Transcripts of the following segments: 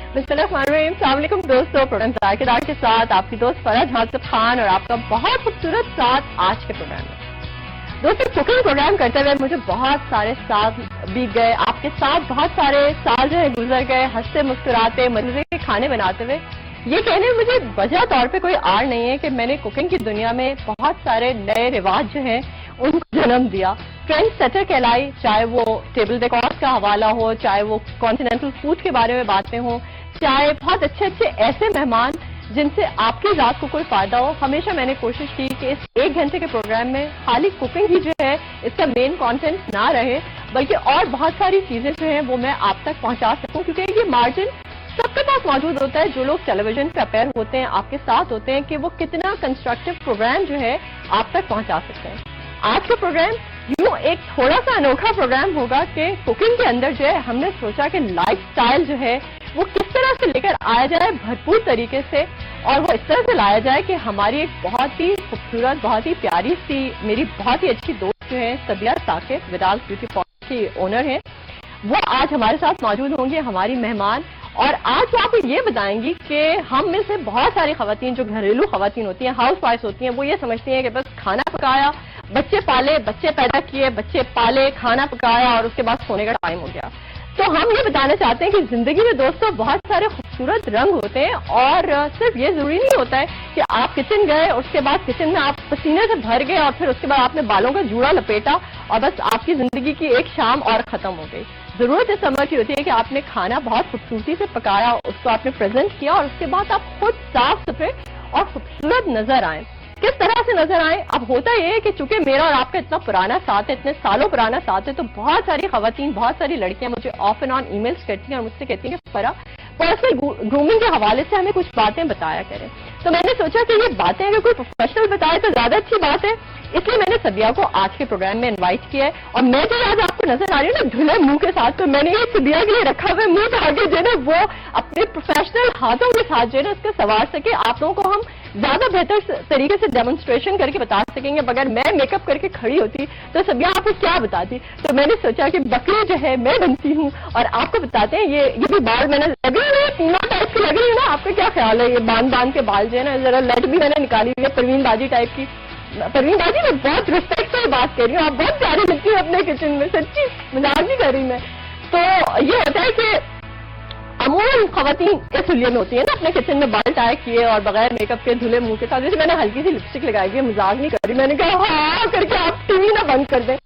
अस्सलामुअलैकुम दोस्तों, प्रोग्राम जायकेदार के साथ आपकी दोस्त फराज हासिफ खान और आपका बहुत खूबसूरत साथ आज के प्रोग्राम में। दोस्तों, कुकिंग प्रोग्राम करते हुए मुझे बहुत सारे साल बीत गए, आपके साथ बहुत सारे साल जो है गुजर गए, हंसते मुस्कुराते मजे के खाने बनाते हुए। ये कहने में मुझे वजह तौर पे कोई आड़ नहीं है कि मैंने कुकिंग की दुनिया में बहुत सारे नए रिवाज जो हैं उनको जन्म दिया। ट्रेंड सेटर कहलाई, चाहे वो टेबल डेकोर का हवाला हो, चाहे वो कॉन्टिनेंटल फूड के बारे में बातें हों, चाहे बहुत अच्छे अच्छे ऐसे मेहमान जिनसे आपकी रात को कोई फायदा हो। हमेशा मैंने कोशिश की कि इस 1 घंटे के प्रोग्राम में खाली कुकिंग ही जो है इसका मेन कंटेंट ना रहे, बल्कि और बहुत सारी चीजें जो हैं वो मैं आप तक पहुंचा सकूं, क्योंकि ये मार्जिन सबके पास मौजूद होता है। जो लोग टेलीविजन पे अपेयर होते हैं, आपके साथ होते हैं, कि वो कितना कंस्ट्रक्टिव प्रोग्राम जो है आप तक पहुंचा सकते हैं। आज का प्रोग्राम यूं एक थोड़ा सा अनोखा प्रोग्राम होगा कि कुकिंग के अंदर जो है हमने सोचा कि लाइफस्टाइल जो है वो किस तरह से लेकर आया जाए भरपूर तरीके से, और वो इस तरह से लाया जाए कि हमारी एक बहुत ही खूबसूरत, बहुत ही प्यारी सी, मेरी बहुत ही अच्छी दोस्त जो है सबिया साकिब, विदाल ब्यूटी पार्लर की ओनर है, वो आज हमारे साथ मौजूद होंगी, हमारी मेहमान। और आज वो आपको ये बताएंगी कि हम में से बहुत सारी खवातीन जो घरेलू खवातीन होती हैं, हाउस वाइफ होती हैं, वो ये समझती हैं कि बस खाना पकाया, बच्चे पाले, बच्चे पैदा किए, बच्चे पाले, खाना पकाया और उसके बाद सोने का टाइम हो गया। तो हम ये बताना चाहते हैं कि जिंदगी में दोस्तों बहुत सारे खूबसूरत रंग होते हैं, और सिर्फ ये जरूरी नहीं होता है कि आप किचन गए, उसके बाद किचन में आप पसीने से भर गए और फिर उसके बाद आपने बालों का जूड़ा लपेटा और बस आपकी जिंदगी की एक शाम और खत्म हो गई। जरूरत इस समय की होती है कि आपने खाना बहुत खूबसूरती से पकाया, उसको आपने प्रेजेंट किया और उसके बाद आप खुद साफ सुथरे और खूबसूरत नजर आए। किस तरह से नजर आए? अब होता यह है कि चूंकि मेरा और आपका इतना पुराना साथ है, इतने सालों पुराना साथ है, तो बहुत सारी खवातीन, बहुत सारी लड़कियां मुझे ऑफ एंड ऑन ईमेल्स करती हैं और मुझसे कहती हैं कि फरा पर्सनल ग्रूमिंग के हवाले से हमें कुछ बातें बताया करें। तो मैंने सोचा कि ये बातें अगर कोई प्रोफेशनल बताए तो ज्यादा अच्छी बात है, इसलिए मैंने सबिया को आज के प्रोग्राम में इनवाइट किया है। और मैं जो आज आपको नजर आ रही हूँ ना धुले मुंह के साथ, तो मैंने ये सबिया के लिए रखा हुआ मुंह आगे जो है ना वो अपने प्रोफेशनल हाथों के साथ जो है ना उसको संवार सके, आप लोगों को हम ज्यादा बेहतर तरीके से डेमोन्स्ट्रेशन करके बता सकेंगे। बगैर मैं मेकअप करके खड़ी होती तो सबिया आपको क्या बताती। तो मैंने सोचा कि बकरी जो है मैं बनती हूँ और आपको बताते हैं। ये भी बाल मैंने लगे हुए तीनों टाइप की लगी है ना, आपका क्या ख्याल है? ये बांध के बाल जो है ना, जरा लट भी मैंने निकाली हुई है परवीन बाजी टाइप की। परवीन बाजी मैं बहुत रिस्पेक्ट से बात कर रही हूँ, आप बहुत प्यारी लगती है अपने किचन में, सच्ची मजाक नहीं कर रही मैं। तो ये होता है कि अमूमन खवातीन इस हुलिये में होती है ना, अपने किचन में बाल टाई किए और बगैर मेकअप के धुले मुंह के साथ। जैसे मैंने हल्की सी लिपस्टिक लगाई है, मजाक नहीं कर रही, मैंने कहा हाँ करके आप टीवी ना बंद कर दें।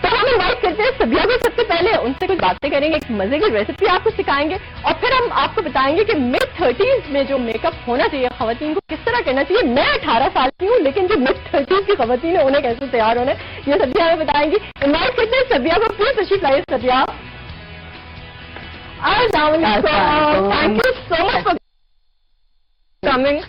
तो हम इनवाइट करते हैं सबिया को, सबसे पहले उनसे कुछ बातें करेंगे, एक मजे की रेसिपी आपको सिखाएंगे और फिर हम आपको बताएंगे कि मिड 30s में जो मेकअप होना चाहिए खवातीन को किस तरह करना चाहिए। मैं 18 साल की हूँ, लेकिन जो मिड 30s की खवातीन है उन्हें कैसे तैयार होना है ये सबिया हमें बताएंगी। इनवाइट करते हैं सबिया को, प्लीज तशरीफ लाइए Sabiya. Thank you so much for coming.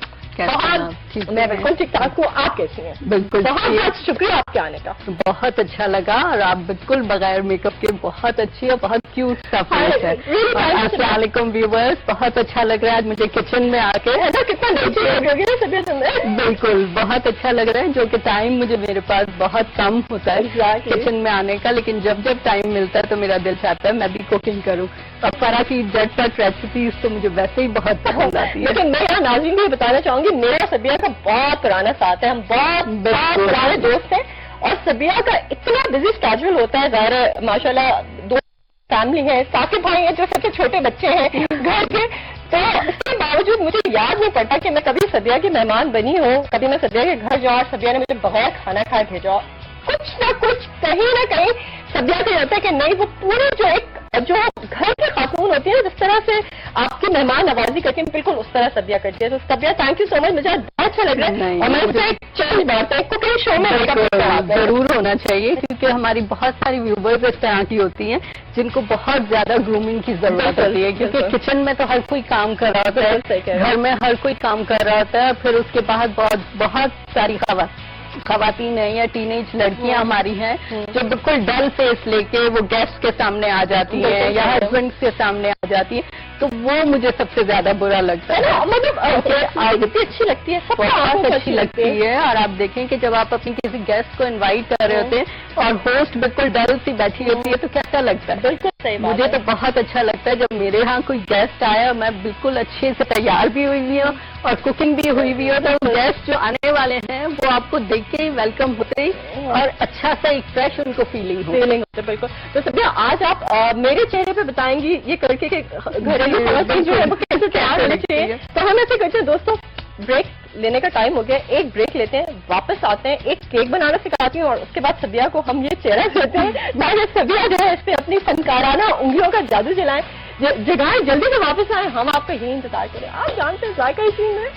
मैं बिल्कुल ठीक ठाक हूँ, आप कैसी हैं? बिल्कुल, बहुत शुक्रिया आपके आने का, बहुत अच्छा लगा। और आप बिल्कुल बगैर मेकअप के बहुत अच्छी और बहुत क्यूट सा फेस है। अस्सलाम वालेकुम व्यूअर्स, बहुत अच्छा लग रहा है आज मुझे किचन में आके, है ना? कितना अच्छी लग रही है सबिया तुम्हें? बिल्कुल बहुत अच्छा लग रहा है, जो कि टाइम मुझे मेरे पास बहुत कम होता है किचन में आने का, लेकिन जब जब टाइम मिलता है तो मेरा दिल चाहता है मैं भी कुकिंग करूँ। और फरा की झटपट रेसिपीज तो मुझे वैसे ही बहुत पसंद आती है। लेकिन मैं यहाँ नाज़रीन को बताना चाहूंगी, मेरा सबिया का बहुत पुराना साथ है, हम बहुत पुराने दोस्त हैं और सबिया का इतना बिजी स्केड्यूल होता है। ज़ाहिर माशाल्लाह दो फैमिली है, साकिब भाई हैं जो सबसे छोटे बच्चे हैं घर के, तो इसके बावजूद मुझे याद नहीं पड़ता कि मैं कभी सबिया की मेहमान बनी हूँ, कभी मैं सबिया के घर जाऊँ और सबिया ने मुझे बगैर खाना खाए भेजा। कुछ ना कुछ कहीं ना कहीं सबिया को लगता है कि नहीं, वो पूरी जो घर की खातून होती है जिस तरह से आपकी मेहमान नवाजी करती है, बिल्कुल उस तरह सबिया करती है। तो सबिया थैंक यू सो मच, मुझे बहुत अच्छा लग रहा है। और मैं उससे चैलेंज बढ़ता है, कुकिंग शो में जरूर होना चाहिए, क्योंकि हमारी बहुत सारी व्यूवर्स इस तरह की होती हैं जिनको बहुत ज्यादा ग्रूमिंग की जरूरत होती है, क्योंकि किचन में तो हर कोई काम कर रहा होता है, घर में हर कोई काम कर रहा होता है, फिर उसके बाद बहुत सारी खवातीन है या टीनेज लड़कियां हमारी हैं जो बिल्कुल डल फेस लेके वो गेस्ट के सामने आ जाती है या हस्बैंड के सामने आ जाती है। तो वो मुझे सबसे ज्यादा बुरा लगता है ना, मतलब कितनी अच्छी लगती है, बहुत अच्छी लगती है। और आप देखें कि जब आप अपनी किसी गेस्ट को इनवाइट कर रहे होते हैं और होस्ट बिल्कुल डल सी बैठी होती है तो कैसा लगता है? बिल्कुल सही बात मुझे तो बहुत अच्छा लगता है जब मेरे यहाँ कोई गेस्ट आया, मैं बिल्कुल अच्छे से तैयार भी हुई हुई हूँ और कुकिंग भी हुई हुई हो, तो गेस्ट जो आने वाले हैं वो आपको देख के ही वेलकम होते ही और अच्छा सा एक फ्रेश उनको फीलिंग होती है। बिल्कुल। तो सबिया, आज आप मेरे चेहरे पे बताएंगी ये करके कि घरेलू खबर जो है वो कैसे तैयार होनी चाहिए। तो हम ऐसे करते हैं दोस्तों, ब्रेक लेने का टाइम हो गया, एक ब्रेक लेते हैं, वापस आते हैं, एक केक बनाना सिखाती हूँ और उसके बाद सबिया को हम ये चेहरा करते हैं ताकि सबिया जो है इस पे अपनी फनकाराना उंगलियों का जादू चलाएं, जगह जल्दी से वापस आए, हम आपका यही इंतजार करें। आप जानते हैं जायका इसी में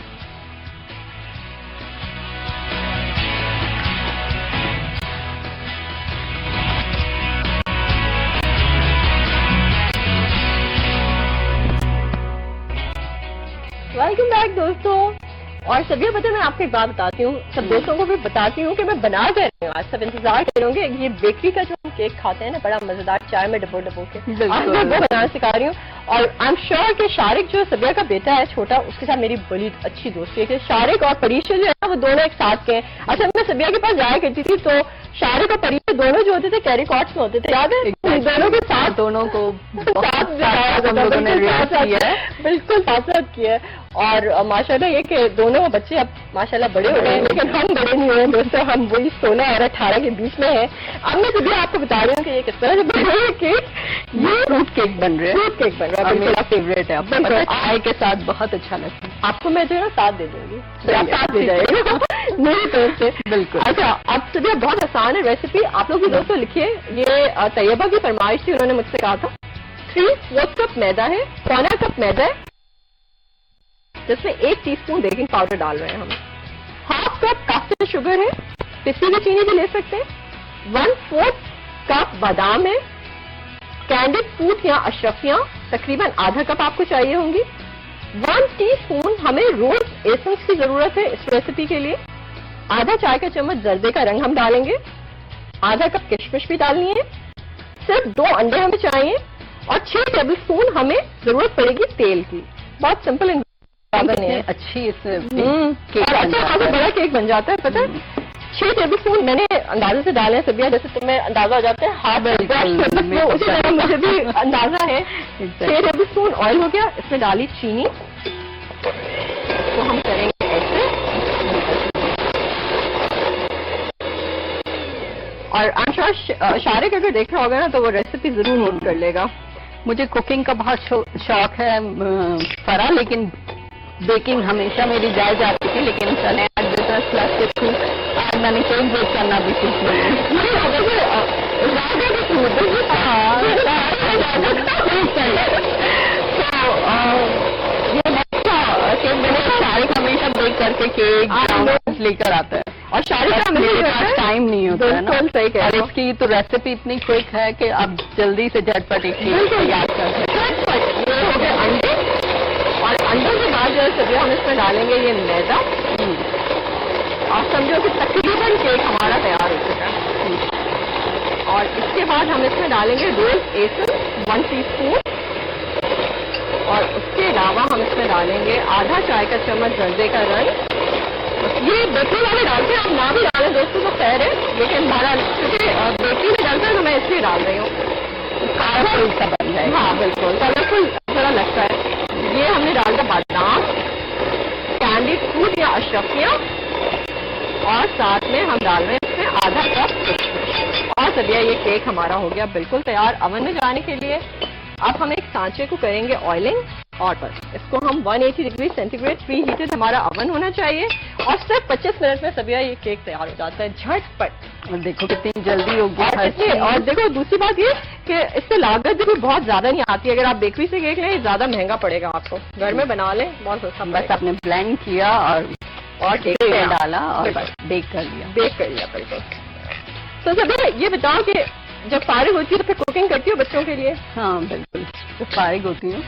वेलकम बैक दोस्तों। और सभी पता है, मैं आपको एक बात बताती हूँ, सब दोस्तों को भी बताती हूँ कि मैं बना कर रही हूँ। आज सब इंतजार करोगे, ये बेकरी का जो हम केक खाते हैं ना, बड़ा मजेदार चाय में डबो डबो के, आज मैं वो बनाना सिखा रही हूँ। और आई एम श्योर कि शारिक जो सबिया का बेटा है छोटा, उसके साथ मेरी बड़ी अच्छी दोस्ती है। शारिक और परीशा जो है ना, वो दोनों एक साथ के हैं। अच्छा, मैं सबिया के पास जाया करती थी तो शारिक और परीशा दोनों जो होते थे कैरी कॉट्स में होते थे, याद है? दोनों के साथ, दोनों को बिल्कुल साथ किया। और माशाल्लाह ये कि दोनों बच्चे अब माशाल्लाह बड़े हो गए हैं, लेकिन हम बड़े नहीं हुए दोस्तों, हम वही 16 और 18 के बीच में हैं। अब मैं सभी आपको बता रही हूँ कि ये किस तरह से बन रहा है केक। ये फ्रूट केक बन रहे हैं, फ्रूट केक बन रहा है, मेरा फेवरेट है। अब चाय के साथ बहुत अच्छा लगता है। आपको मैं जो है साथ दे दूंगी, साथ दे जाएगा मेरी तरफ से। बिल्कुल। अच्छा, अब सभी बहुत आसान है रेसिपी, आप लोग भी दोस्तों लिखिए। ये तैयबा की फरमाइश थी, उन्होंने मुझसे कहा था 3/4 कप मैदा है, 1/4 कप मैदा है, जिसमें 1 टीस्पून बेकिंग पाउडर डाल रहे हैं हम, 1/2 कप कास्टर शुगर है, पिसी की चीनी भी ले सकते हैं, 1/4 कप बादाम है, कैंडिड फ्रूट या अशरफियां तकरीबन आधा कप आपको चाहिए होंगी, 1 टीस्पून हमें रोज एसेंस की जरूरत है इस रेसिपी के लिए, आधा चाय का चम्मच जर्दे का रंग हम डालेंगे, आधा कप किशमिश भी डालनी है, सिर्फ 2 अंडे हमें चाहिए और 6 टेबल स्पून हमें जरूरत पड़ेगी तेल की। बहुत सिंपल अच्छी इसमें बड़ा केक बन जाता है, पता है? 6 टेबल स्पून मैंने अंदाजे से डाले हैं सबिया, जैसे तुम्हें अंदाजा हो जाता है हाथ उसी तरह मुझे भी अंदाजा है। 6 टेबल स्पून ऑयल हो गया, इसमें डाली चीनी, तो हम करेंगे ऐसे। और आशा शारिक अगर देख रहा होगा ना तो वो रेसिपी जरूर नोट कर लेगा। मुझे कुकिंग का बहुत शौक है फरा, लेकिन बेकिंग हमेशा मेरी जाए जाती थी, लेकिन चले आज बिजनेस क्लास के थ्रू आज मैंने कोई बेक करना भी सीख लिया। शारिक हमेशा बेक करके केक लेकर आता है और शारिक का मेरे पास टाइम नहीं होता है ना, और इसकी तो रेसिपी इतनी क्विक है कि आप जल्दी से झटपट एक तैयार कर सकते हैं। अंडे और अंडे के बाद जो है सभी हम इसमें डालेंगे ये मैदा, और समझो कि तकरीबन केक हमारा तैयार हो चुका है। और इसके बाद हम इसमें डालेंगे रोज एसेंस 1 टीस्पून, और उसके अलावा हम इसमें डालेंगे आधा चाय का चम्मच जर्दे का रंग। ये बेकरी वाले डालते हैं, आप ना भी डालें दोस्तों तो खैर है, लेकिन हमारा क्योंकि बेकरी में डालता है तो मैं इसलिए डाल रही हूँ, कलरफुल सा बन जाएगा। हाँ बिल्कुल कलरफुल थोड़ा लगता है। ये हमने डाल दिया बादाम, कैंडिड फ्रूट या अशरफियां, और साथ में हम डाल रहे हैं इसमें आधा कप किशमिश। और सबिया ये केक हमारा हो गया बिल्कुल तैयार अवन में जाने के लिए। अब हम एक सांचे को करेंगे ऑयलिंग, और बस इसको हम 180 डिग्री सेंटीग्रेड प्री हीटेड हमारा अवन होना चाहिए, और सिर्फ 25 मिनट में सबिया ये केक तैयार हो जाता है झटपट। और देखो कितनी जल्दी होगी। और देखो दूसरी बात ये कि इससे लागत भी बहुत ज्यादा नहीं आती। अगर आप बेकरी से केक लें ज्यादा महंगा पड़ेगा आपको, घर में बना लें बहुत सस्ता। बस आपने ब्लेंड किया और केक में डाला और बस बेक कर लिया बिल्कुल। तो सबिया ये बताओ कि जब फारिग होती है तो कुकिंग करती हो बच्चों के लिए? हाँ बिल्कुल, जब फारिग होती हूँ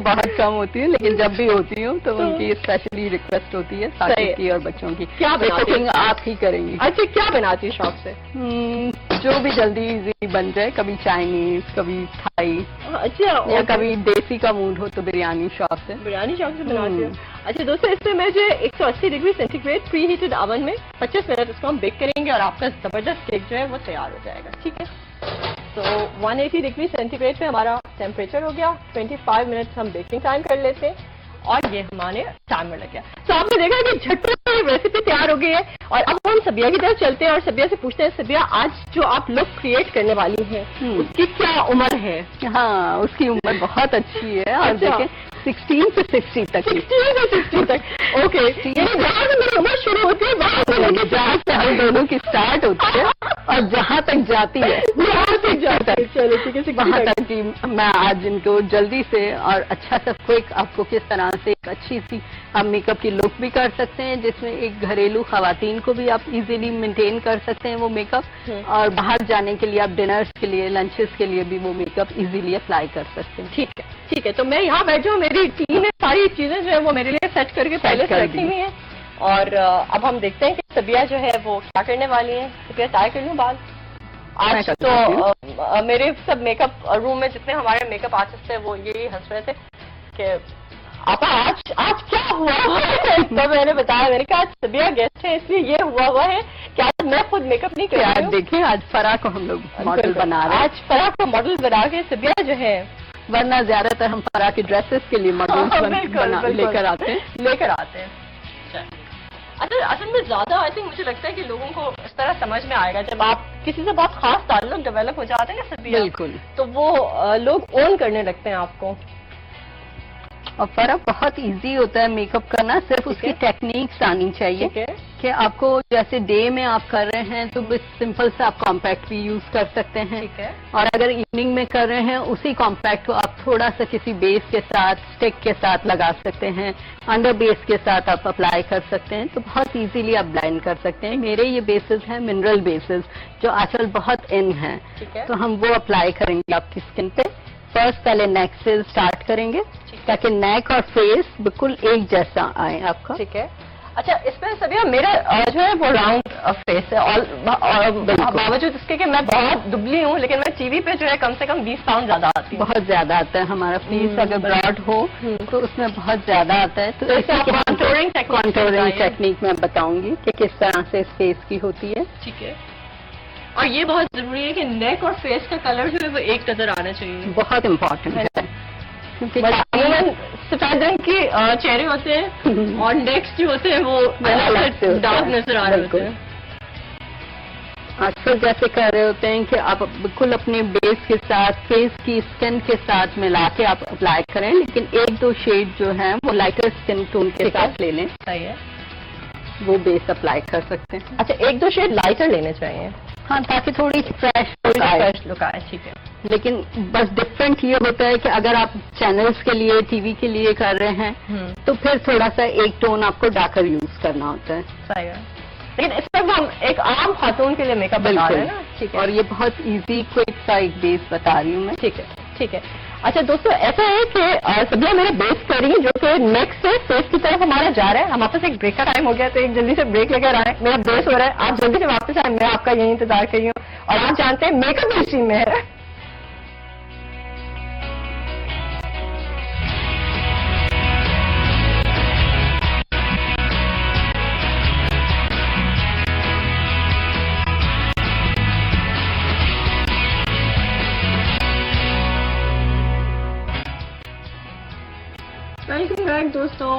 बहुत कम होती है, लेकिन जब भी होती हूँ तो उनकी स्पेशली रिक्वेस्ट होती है साकिब की और बच्चों की, क्या कुकिंग आप ही करेंगी? अच्छा, क्या बनाती है शौक से? जो भी जल्दी इजी बन जाए, कभी चाइनीज, कभी थाई, अच्छा, या कभी देसी का मूड हो तो बिरयानी शौक से बनाते हो। अच्छा दोस्तों, इसमें मैं जो 180 degree centigrade pre heated oven में 25 मिनट इसको हम बेक करेंगे और आपका जबरदस्त केक जो है वो तैयार हो जाएगा। ठीक है, तो 180 डिग्री सेंटीग्रेड पे हमारा टेम्परेचर हो गया। 25 मिनट हम बेकिंग टाइम कर लेते हैं और ये हमारे टाइमर लग गया। तो आपने देखा कि झटपट रेसिपी तैयार हो गई है। और अब हम सबिया की तरफ चलते हैं और सबिया से पूछते हैं, सबिया आज जो आप लुक क्रिएट करने वाली हैं उसकी क्या उम्र है? हाँ, उसकी उम्र बहुत अच्छी है। और अच्छा। देखें 16 से 60 तक। 16 से 60 तक, ओके। जहाँ से मेरी उम्र शुरू होती है वहाँ से लेके जहाँ से हम दोनों की स्टार्ट होती है और जहाँ तक जाती है वहाँ तक जाता है। चलो ठीक है, वहाँ तक की मैं आज इनको जल्दी से और अच्छा सा क्विक आपको किस तरह से एक अच्छी सी आप मेकअप की लुक भी कर सकते हैं, जिसमें एक घरेलू खवातीन को भी आप इजीली मेंटेन कर सकते हैं वो मेकअप, और बाहर जाने के लिए आप डिनर्स के लिए, लंचेस के लिए भी वो मेकअप इजीली अप्लाई कर सकते हैं। ठीक है, ठीक है। तो मैं यहाँ बैठ जाऊँ, मेरी टीम ने सारी चीजें जो है वो मेरे लिए सेट करके पहले से रखी हुई है। और अब हम देखते हैं कि सबिया जो है वो क्या करने वाली है। सबिया तय कर लूँ बात? आज तो मेरे सब मेकअप रूम में जितने हमारे मेकअप आर्टिस्ट थे वो यही हंस रहे थे कि आपा आज क्या हुआ है? तो मैंने बताया, मैंने कहा आज सबिया गेस्ट है इसलिए ये हुआ है कि आज मैं खुद मेकअप नहीं कर रही हूँ। देखिए आज फरा को हम लोग मॉडल बना रहे हैं। आज फरा को मॉडल बना के सबिया जो है, वरना ज्यादातर हम फरा के ड्रेसेस के लिए मॉडल लेकर आते हैं। अच्छा, असल में ज्यादा आई थिंक मुझे लगता है कि लोगों को इस तरह समझ में आएगा जब आप किसी से बहुत खास ताल्लुक डेवलप हो जाते हैं ना सबिया, बिल्कुल, तो वो लोग ओन करने लगते हैं आपको। और फर्क बहुत इजी होता है मेकअप करना, सिर्फ उसकी टेक्निक्स आनी चाहिए कि आपको जैसे डे में आप कर रहे हैं तो बस सिंपल से आप कॉम्पैक्ट भी यूज कर सकते हैं। ठीक है। और अगर इवनिंग में कर रहे हैं उसी कॉम्पैक्ट को आप थोड़ा सा किसी बेस के साथ, स्टिक के साथ लगा सकते हैं, अंडर बेस के साथ आप अप्लाई कर सकते हैं, तो बहुत इजीली आप ब्लेंड कर सकते हैं। मेरे ये बेसिस हैं मिनरल बेसिस जो आजकल बहुत इन हैं, तो हम वो अप्लाई करेंगे आपकी स्किन पे। फर्स्ट पहले नेक से स्टार्ट करेंगे ताकि नेक और फेस बिल्कुल एक जैसा आए आपका। ठीक है। अच्छा, इसमें सबिया मेरा जो है वो राउंड फेस है और बावजूद इसके कि मैं बहुत दुबली हूँ, लेकिन मैं टीवी पे जो है कम से कम 20 पाउंड ज्यादा आती है। बहुत ज्यादा आता है हमारा फेस, अगर ब्रॉड हो तो उसमें बहुत ज्यादा आता है। तो इसे कॉन्टोरिंग टेक्निक मैं बताऊंगी कि किस तरह से इस फेस की होती है। ठीक है। और ये बहुत जरूरी है कि नेक और फेस का कलर जो है वो एक नजर आना चाहिए, बहुत इम्पोर्टेंट है, क्योंकि सफेद रंग के चेहरे होते हैं और नेक्स्ट जो होते हैं वो डार्क नजर आ रहे होते हैं। आजकल जैसे कर रहे होते हैं कि आप बिल्कुल अपने बेस के साथ, फेस की स्किन के साथ मिला के आप अप्लाई करें, लेकिन एक दो शेड जो है वो लाइटर स्किन टोन के साथ ले लें। सही है, वो बेस अप्लाई कर सकते हैं। अच्छा, एक दो शेड लाइटर लेने चाहिए, हाँ, ताकि थोड़ी फ्रेश लुक आए। ठीक है। लेकिन बस डिफरेंट ये होता है कि अगर आप चैनल्स के लिए, टीवी के लिए कर रहे हैं तो फिर थोड़ा सा एक टोन आपको डार्कर यूज करना होता है। सही है, लेकिन इस पर हम एक आम खातून के लिए मेकअप बता रहे हैं ना। ठीक है। और ये बहुत इजी क्विक सा एक बेस बता रही हूँ मैं। ठीक है, ठीक है। अच्छा दोस्तों, ऐसा है कि सबिया मेरे बेस कर रही है जो कि नेक से फेस की तरफ हमारा जा रहा है। हमारे पास एक ब्रेक का टाइम हो गया, तो एक जल्दी से ब्रेक लेकर आए। मेरा बेस हो रहा है, आप जल्दी से वापस आए, मैं आपका यही इंतजार कर रही हूँ। और आप जानते हैं मेकअप इंडस्ट्री में है वेलकम बैक दोस्तों।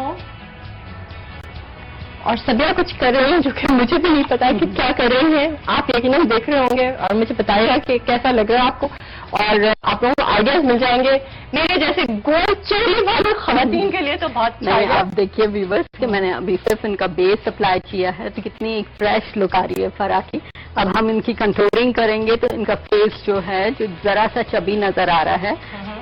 और सबिया कुछ कर रही हैं जो कि मुझे भी नहीं पता कि क्या कर रही हैं। आप यकीनन देख रहे होंगे और मुझे बताइएगा कि कैसा लग रहा है आपको, और आप लोगों को आइडियाज मिल जाएंगे। मेरे जैसे गोल चेहरे वाले खवातीन के लिए तो बहुत नहीं। आप देखिए व्यूवर्स कि मैंने अभी सिर्फ इनका बेस अप्लाई किया है तो कितनी एक फ्रेश लुक आ रही है फरा की। अब हम इनकी कंटूरिंग करेंगे तो इनका फेस जो है, जो जरा सा चबी नजर आ रहा है,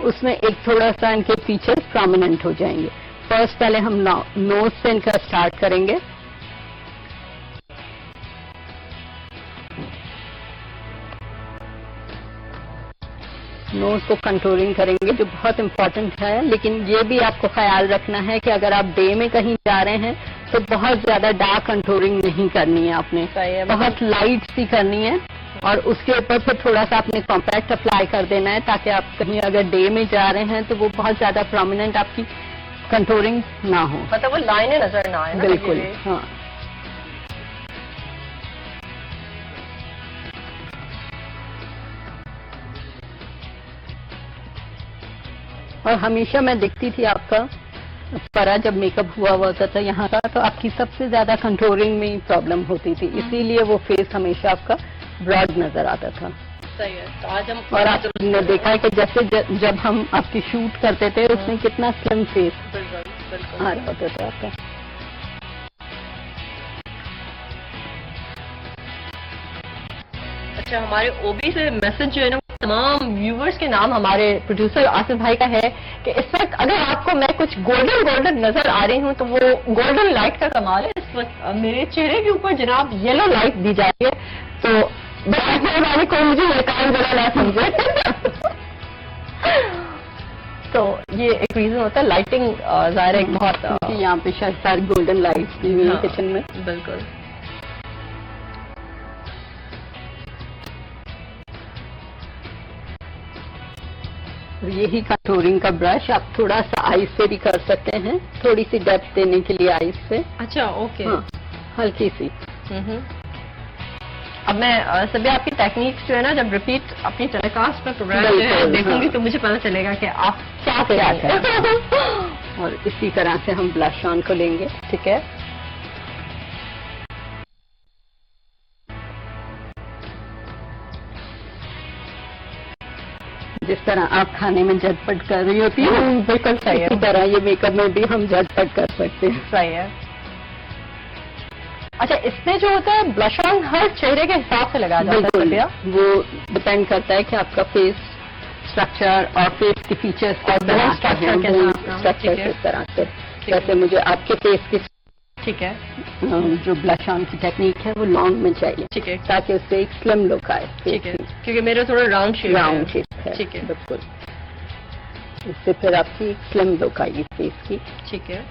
उसमें एक थोड़ा सा इनके फीचर्स प्रोमिनेंट हो जाएंगे। फर्स्ट पहले हम नोज से इनका स्टार्ट करेंगे। नोज को कंटूरिंग करेंगे जो बहुत इम्पोर्टेंट है, लेकिन ये भी आपको ख्याल रखना है कि अगर आप डे में कहीं जा रहे हैं तो बहुत ज्यादा डार्क कंटूरिंग नहीं करनी है आपने, बहुत लाइट सी करनी है और उसके ऊपर फिर थोड़ा सा आपने कॉम्पैक्ट अप्लाई कर देना है, ताकि आप कहीं अगर डे में जा रहे हैं तो वो बहुत ज्यादा प्रोमिनेंट आपकी कंटूरिंग ना हो, मतलब वो लाइनें नजर ना आए ना। बिल्कुल। हाँ, और हमेशा मैं देखती थी आपका परा जब मेकअप हुआ होता था यहाँ का, तो आपकी सबसे ज्यादा कंटूरिंग में प्रॉब्लम होती थी, इसीलिए वो फेस हमेशा आपका ब्रॉड नजर आता था। सही है। तो आज हम और आपने देखा है कि जैसे जब हम आपकी शूट करते थे उसमें कितना स्लिम फेस आ रहा होता था आपका। अच्छा, हमारे ओबी से मैसेज जो है ना, तमाम व्यूवर्स के नाम हमारे प्रोड्यूसर आसिफ भाई का है कि इस वक्त अगर आपको मैं कुछ गोल्डन नजर आ रही हूँ तो वो गोल्डन लाइट का कमाल है। इस वक्त मेरे चेहरे के ऊपर जनाब येलो लाइट दी जाती है, तो बैठने वाले को मुझे ये काम जरा ना समझे। तो ये एक रीजन होता है, लाइटिंग ज़ाहिर एक बहुत यहाँ पे शायद सारी गोल्डन लाइट दी हुई है किचन में। बिल्कुल। यही कंटूरिंग का ब्रश आप थोड़ा सा आईज से भी कर सकते हैं, थोड़ी सी डेप्थ देने के लिए आईज से। अच्छा, ओके। हाँ, हल्की सी। अब मैं सभी आपकी टेक्निक्स जो है ना, जब रिपीट अपनी टेलीकास्ट में प्रोग्राम जो है देखूंगी तो मुझे पता चलेगा कि आप क्या करें। और इसी तरह से हम ब्लश ऑन को लेंगे। ठीक है। जिस तरह आप खाने में झटपट कर रही होती है, बिल्कुल सही है। इसी तरह ये मेकअप में भी हम झटपट कर सकते हैं। सही है। अच्छा, इसमें जो होता है ब्लश ऑन हर चेहरे के हिसाब से लगाया जाता है भैया? वो डिपेंड करता है कि आपका फेस स्ट्रक्चर और फेस के फीचर्स स्ट्रक्चर किस तरह से। जैसे मुझे आपके फेस की, ठीक है, जो ब्लश ऑन की टेक्निक है वो लॉन्ग में चाहिए, ठीक है, ताकि उससे एक स्लिम लुक आए। ठीक है, क्योंकि मेरा थोड़ा राउंड शेप है। ठीक है, बिल्कुल। इससे फिर आपकी एक स्लिम लुक आएगी फेस की। ठीक है।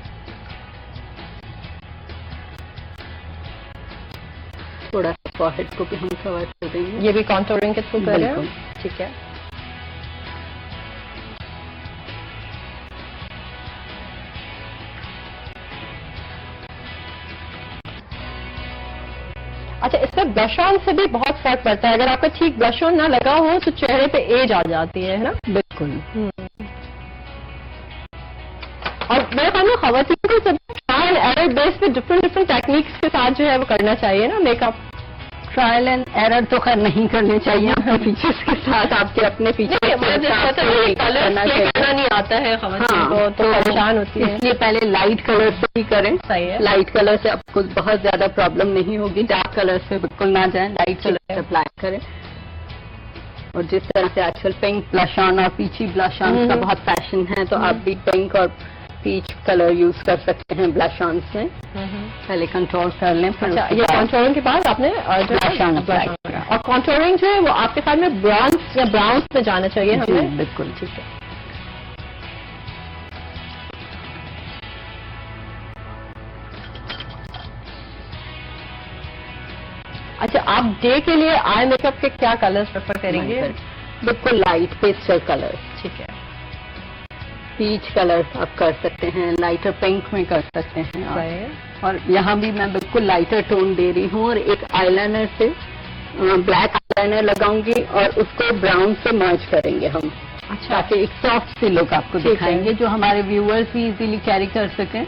थोड़ा सा फॉरहेड को भी हम कवर कर देंगे, ये भी कॉन्टूरिंग के थ्रू कर रहे हैं। ठीक है। अच्छा, इसमें ब्लश ऑन से भी बहुत फर्क पड़ता है। अगर आपका ठीक ब्लश ऑन ना लगा हो तो चेहरे पे एज आ जाती है ना? बिल्कुल। और मेरे ख्याल में खवातीन को सब ट्रायल एंड एरर बेस पे डिफरेंट टेक्निक्स के साथ जो है वो करना चाहिए ना मेकअप। ट्रायल एंड एरर तो खैर नहीं करने चाहिए अपने फीचर्स के साथ, आपके अपने फीचर्स करना नहीं आता है खवातीन को, तो परेशान होती है। इसलिए पहले लाइट कलर से ही करें। सही है। लाइट कलर से आपको बहुत ज्यादा प्रॉब्लम नहीं होगी, डार्क कलर से बिल्कुल ना जाए, लाइट कलर से अप्लाई करें। और जिस तरह से आजकल पिंक ब्लश ऑन और पीची ब्लश ऑन का बहुत फैशन है, तो आप भी पिंक और पीच कलर यूज कर सकते हैं ब्लश ऑन में। पहले कंट्रोल कर लें। अच्छा, ये कंट्रोलिंग के बाद आपने ब्लश ऑन अप्लाई किया। और कंट्रोलिंग जो है वो आपके ख्याल में ब्राउन्स या ब्राउन्स में जाना चाहिए हमें? बिल्कुल। ठीक है। अच्छा, आप डे के लिए आई मेकअप के क्या कलर्स प्रेफर करेंगे? बिल्कुल लाइट पेस्टल कलर। ठीक है। पीच कलर आप कर सकते हैं, लाइटर पिंक में कर सकते हैं। और यहाँ भी मैं बिल्कुल लाइटर टोन दे रही हूँ और एक आईलाइनर से ब्लैक आईलाइनर लगाऊंगी और उसको ब्राउन से मर्ज करेंगे हम। अच्छा। ताकि एक सॉफ्ट सी लुक आपको दिखाएंगे, जो हमारे व्यूअर्स भी इजीली कैरी कर सकें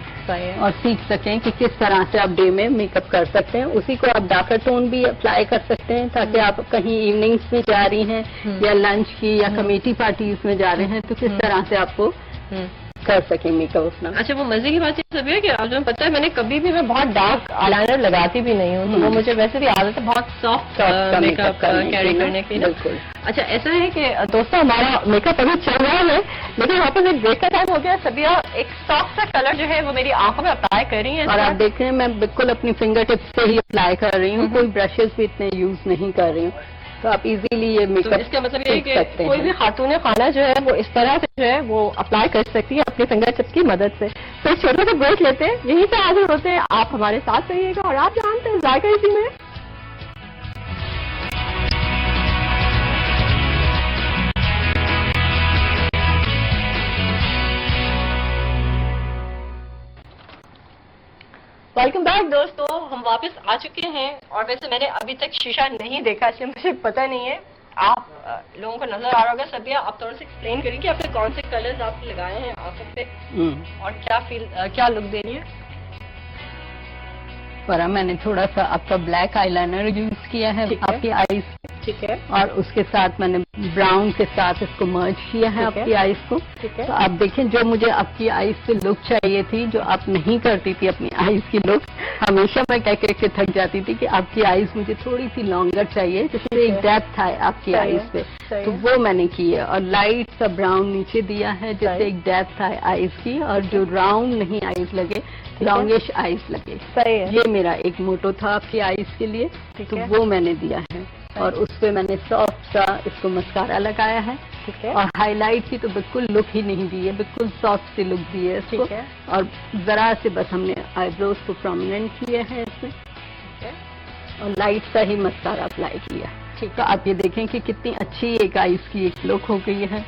और सीख सकें कि किस तरह से आप डे में मेकअप कर सकते हैं। उसी को आप डार्कर टोन भी अप्लाई कर सकते हैं, ताकि आप कहीं इवनिंग्स में जा रही हैं या लंच की या कमेटी पार्टीज में जा रहे हैं तो किस तरह से आपको कर सकें मेकअप अपना। अच्छा, वो मजे की बात ये सब है कि आप जो पता है, मैंने कभी भी मैं बहुत डार्क आईलाइनर लगाती भी नहीं हूँ, तो वो मुझे वैसे भी आदत है बहुत सॉफ्ट मेकअप कैरी करने की। बिल्कुल। अच्छा, ऐसा है कि दोस्तों हमारा मेकअप अभी चल रहा है, लेकिन वापस एक ब्रेक का टाइम हो गया। सभी एक सॉफ्ट सा कलर जो है वो मेरी आंखों में अप्लाई कर रही है और आप देख रहे हैं मैं बिल्कुल अपनी फिंगर टिप्स से ही अप्लाई कर रही हूँ, कोई ब्रशेस भी इतने यूज नहीं कर रही हूँ, तो आप इजीली ये मेकअप। तो इसका मतलब ये है कि कोई भी खातून खाना जो है वो इस तरह से जो है वो अप्लाई कर सकती है अपनी फिंगर टिप्स की मदद से। तो एक छोटा सा ब्रेक लेते हैं, यहीं से हाजिर होते हैं। आप हमारे साथ रहिएगा और आप जानते हैं जायका इसी में वेलकम बैक दोस्तों, हम वापस आ चुके हैं और वैसे मैंने अभी तक शीशा नहीं देखा इसलिए मुझे पता नहीं है। आप लोगों को नजर आ रहा होगा। सबिया, आप थोड़ा सा एक्सप्लेन करें कि आपने कौन से कलर्स आप लगाए हैं आंखों पे और क्या लुक दे रही है। पर मैंने थोड़ा सा आपका ब्लैक आईलाइनर यूज किया है आपकी आईज, ठीक है, और उसके साथ मैंने ब्राउन के साथ इसको मर्ज किया है आपकी आईज को। तो आप देखें, जो मुझे आपकी आईज से लुक चाहिए थी, जो आप नहीं करती थी अपनी आईज की लुक, हमेशा मैं कह के थक जाती थी कि आपकी आईज मुझे थोड़ी सी लॉन्गर चाहिए, जिससे एक डेप्थ है आपकी आईज पे, तो वो मैंने की है। और लाइट सा ब्राउन नीचे दिया है जिससे एक डेप्थ है आईज की, और जो राउंड नहीं आईज लगे, लॉन्गिश आईज लगे। सही है। ये मेरा एक मोटो था आपकी आईज के लिए, तो वो मैंने दिया है। और उस पे मैंने सॉफ्ट सा इसको मस्कारा लगाया है, ठीक है। और हाईलाइट की तो बिल्कुल लुक ही नहीं दी है, बिल्कुल सॉफ्ट सी लुक दी है इसको। ठीक है। और जरा से बस हमने आईब्रोज को प्रोमिनेंट किए हैं इसमें, और लाइट सा ही मस्कारा अप्लाई किया। ठीक है, आप ये देखें कि कितनी अच्छी एक आईज की एक लुक हो गई है।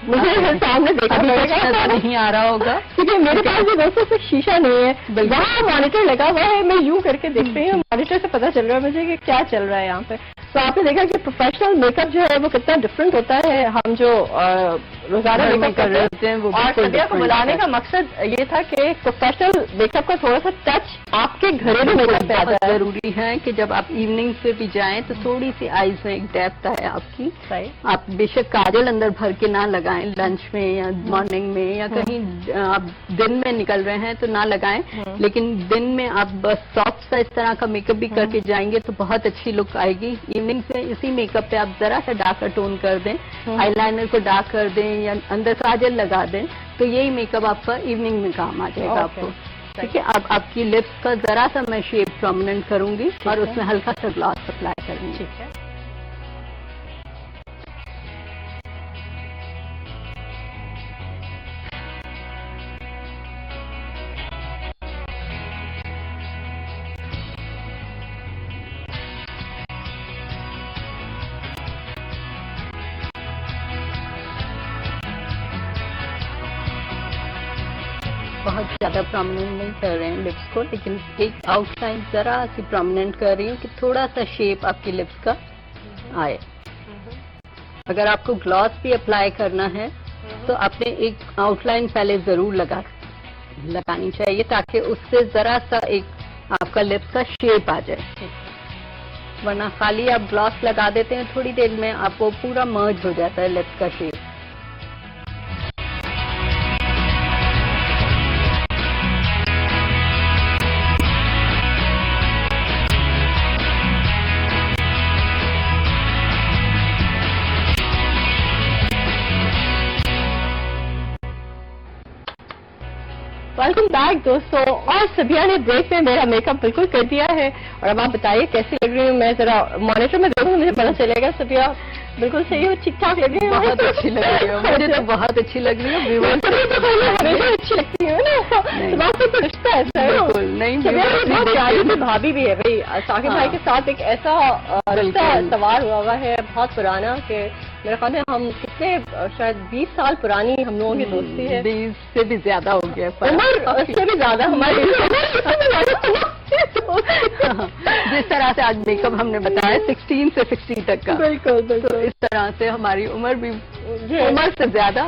मुझे सामने देखा पड़ेगा, नहीं आ रहा होगा क्योंकि मेरे पास जो दोस्तों से शीशा नहीं है, वहाँ मॉनिटर लगा हुआ है, मैं यूं करके देख रही हूँ, मॉनिटर से पता चल रहा है मुझे कि क्या चल रहा है यहाँ पे। तो आपने देखा कि प्रोफेशनल मेकअप जो है वो कितना डिफरेंट होता है, हम जो रोजाना मेकअप कर रहे होते हैं वो। और सबिया को बुलाने का मकसद ये था कि प्रोफेशनल मेकअप का थोड़ा सा टच आपके घरेलू मेकअप पे आता है। जरूरी है कि जब आप इवनिंग पे भी जाएं तो थोड़ी सी आईज में एक डेप्थ आए आपकी। आप बेशक काजल अंदर भर के ना लगाएं लंच में या मॉर्निंग में, या कहीं आप दिन में निकल रहे हैं तो ना लगाएं, लेकिन दिन में आप बस सॉफ्ट सा इस तरह का मेकअप भी करके जाएंगे तो बहुत अच्छी लुक आएगी। इवनिंग पे इसी मेकअप पे आप जरा सा डार्कर टोन कर दें, आईलाइनर को डार्क कर दें या अंदर काजल लगा दें, तो यही मेकअप आपका इवनिंग में काम आ जाएगा आपको। ठीक है, अब आपकी लिप्स का जरा सा मैं शेप प्रोमिनेंट करूंगी और उसमें हल्का सा ग्लॉस अप्लाई करूंगी। ठीक है। बहुत ज्यादा प्रोमिनेंट नहीं कर रहे हैं लिप्स को, लेकिन एक आउटलाइन जरा सी प्रोमिनेंट कर रही हूँ कि थोड़ा सा शेप आपकी लिप्स का आए। अगर आपको ग्लॉस भी अप्लाई करना है तो आपने एक आउटलाइन पहले जरूर लगानी चाहिए, ताकि उससे जरा सा एक आपका लिप्स का शेप आ जाए। वरना खाली आप ग्लॉस लगा देते हैं, थोड़ी देर में आपको पूरा मर्ज हो जाता है लिप्स का शेप। वेलकम बैक दोस्तों, और सबिया ने ब्रेक में मेरा मेकअप बिल्कुल कर दिया है। और अब आप बताइए कैसी लग रही हूँ। मैं जरा मॉनिटर में देखूँ, मुझे पता चलेगा सबिया बिल्कुल सही हो, ठीक ठाक लग रही है। बहुत अच्छी लग रही है, मुझे तो बहुत अच्छी लग रही है। हमेशा अच्छी लगती है ना, बात तो रिश्ता ऐसा है। नहीं, भाभी भी है भाई, साकिब भाई के साथ एक ऐसा रिश्ता सवार हुआ है बहुत पुराना, कि मेरे ख्याल में हम कितने शायद 20 साल पुरानी हम लोगों की दोस्ती है। 20 से भी ज्यादा हो गया, उम्र उससे भी ज्यादा हमारी। जिस तरह से आज मेकअप हमने बताया 16 से 60 तक का, बिल्कुल बिल्कुल, तो इस तरह से हमारी उम्र भी उम्र से ज्यादा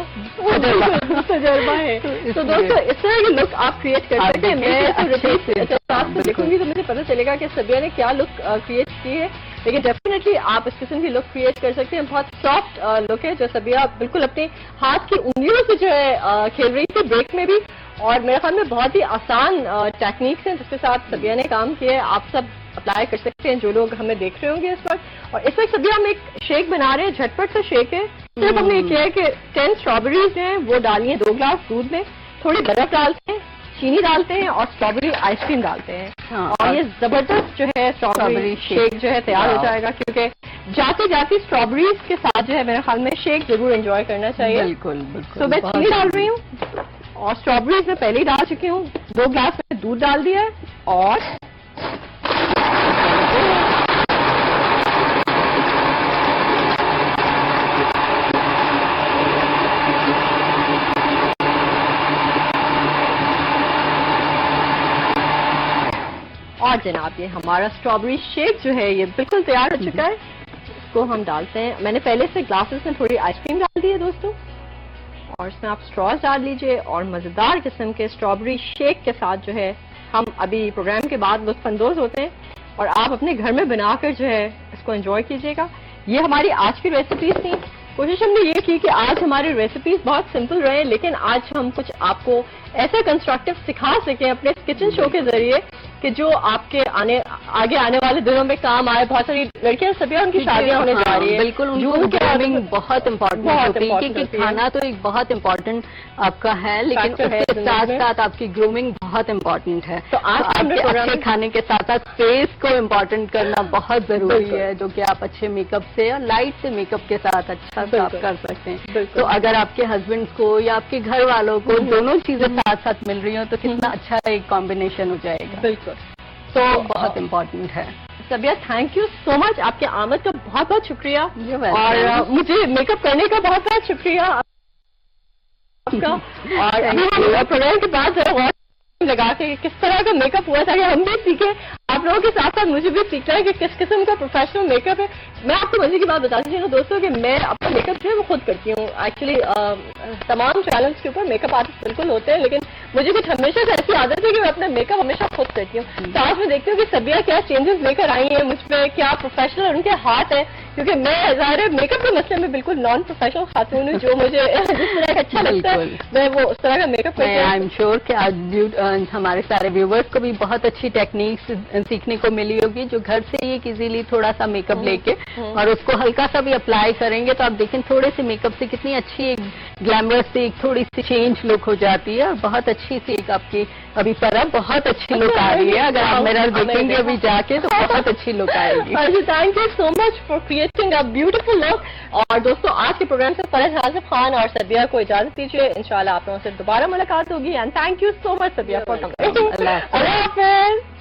तजुर्बा है। तो दोस्तों इस तरह की लुक आप क्रिएट कर सकते हैं। मैं देखूंगी तो मुझे पता चलेगा कि सबिया ने क्या लुक क्रिएट की है, लेकिन डेफिनेटली आप इस किस्म की लुक क्रिएट कर सकते हैं। बहुत सॉफ्ट लुक है जो सबिया बिल्कुल अपने हाथ की उंगलियों से जो है खेल रही थी ब्रेक में भी, और मेरे ख्याल में बहुत ही आसान टेक्निक्स हैं जिसके साथ सबिया ने काम किया है। आप सब अप्लाई कर सकते हैं जो लोग हमें देख रहे होंगे इस वक्त। और इस वक्त सबिया हम एक शेक बना रहे हैं, झटपट सा शेक है। सिर्फ हमने ये किया है कि 10 स्ट्रॉबेरीज हैं वो डाली है 2 ग्लास दूध में, थोड़ी बर्फ डालते हैं, चीनी डालते हैं और स्ट्रॉबेरी आइसक्रीम डालते हैं। और ये जबरदस्त जो है स्ट्रॉबेरी शेक जो है तैयार हो जाएगा, क्योंकि जाते जाते स्ट्रॉबेरीज के साथ जो है मेरे ख्याल में शेक जरूर एंजॉय करना चाहिए। बिल्कुल बिल्कुल। तो मैं चीनी डाल रही हूँ और स्ट्रॉबेरीज में पहले ही डाल चुकी हूँ। 2 ग्लास में दूध डाल दिया है और और जनाब ये हमारा स्ट्रॉबेरी शेक जो है ये बिल्कुल तैयार हो चुका है। इसको हम डालते हैं, मैंने पहले से ग्लासेस में थोड़ी आइसक्रीम डाल दी है दोस्तों, और इसमें आप स्ट्रॉज डाल लीजिए और मजेदार किस्म के स्ट्रॉबेरी शेक के साथ जो है हम अभी प्रोग्राम के बाद लुत्फानंदोज होते हैं और आप अपने घर में बनाकर जो है इसको एंजॉय कीजिएगा। ये हमारी आज की रेसिपीज थी। कोशिश हमने ये की कि आज हमारी रेसिपीज बहुत सिंपल रहे, लेकिन आज हम कुछ आपको ऐसा कंस्ट्रक्टिव सिखा सके अपने किचन शो के जरिए कि जो आपके आगे आने वाले दिनों में काम आए। बहुत सारी लड़कियां सभी उनकी शादियां होने जा रही है, बिल्कुल उनकी ग्रूमिंग बहुत इम्पोर्टेंट होती है, क्योंकि खाना तो एक बहुत इम्पोर्टेंट आपका है, लेकिन उसके साथ साथ आपकी ग्रूमिंग बहुत इम्पोर्टेंट है। तो आज आपके अच्छे खाने के साथ साथ फेस को इम्पोर्टेंट करना बहुत जरूरी है, जो कि आप अच्छे मेकअप से और लाइट से मेकअप के साथ अच्छा साफ कर सकते हैं। तो अगर आपके हस्बैंड को या आपके घर वालों को दोनों चीजें साथ साथ मिल रही हो तो कितना अच्छा एक कॉम्बिनेशन हो जाएगा। बिल्कुल, तो बहुत इम्पोर्टेंट है। सबिया थैंक यू सो मच, आपके आमद का बहुत बहुत शुक्रिया और मुझे मेकअप करने का बहुत बहुत शुक्रिया आपका। और अभी प्रोग्राम के बाद जरा लगा के किस तरह का मेकअप हुआ था कि हम भी सीखे, आप लोगों के साथ साथ मुझे भी सीखना है कि किस किस्म का प्रोफेशनल मेकअप है। मैं आपको मजे की बात बताती हूँ दोस्तों कि मैं अपना मेकअप जो है वो खुद करती हूँ। एक्चुअली तमाम चैनल्स के ऊपर मेकअप आर्टिस्ट बिल्कुल होते हैं, लेकिन मुझे कुछ हमेशा से ऐसी आदत है कि मैं अपना मेकअप हमेशा खुद करती हूँ। तो आज मैं देखती हूँ कि सबिया क्या चेंजेस लेकर आई है मुझ पर, क्या प्रोफेशनल उनके हाथ है, क्योंकि मैं ज़ाहिर है मेकअप के मसले में बिल्कुल नॉन प्रोफेशनल खातून हूँ। जो मुझे जिस तरह का अच्छा लगता है मैं वो उस तरह का मेकअप करती हूँ। आई एम श्योर कि आज हमारे सारे व्यूवर्स को भी बहुत अच्छी टेक्निक्स सीखने को मिली होगी, जो घर से ही इजीली थोड़ा सा मेकअप लेके और उसको हल्का सा भी अप्लाई करेंगे तो आप देखें थोड़े से मेकअप से कितनी अच्छी एक ग्लैमरस से एक थोड़ी सी चेंज लुक हो जाती है और बहुत अच्छी सी एक आपकी अभी पर बहुत अच्छी लुक आ रही है। अगर आप मिरर देखेंगे अभी जाके तो बहुत अच्छी लुक आएगी। Thank you so much for creating a beautiful look. और दोस्तों आज के प्रोग्राम से फरज आसिफ खान और सबिया को इजाजत दीजिए, इंशाल्लाह आप लोगों से दोबारा मुलाकात होगी। And thank you so much Sabiya for coming. Allah हाफिज़।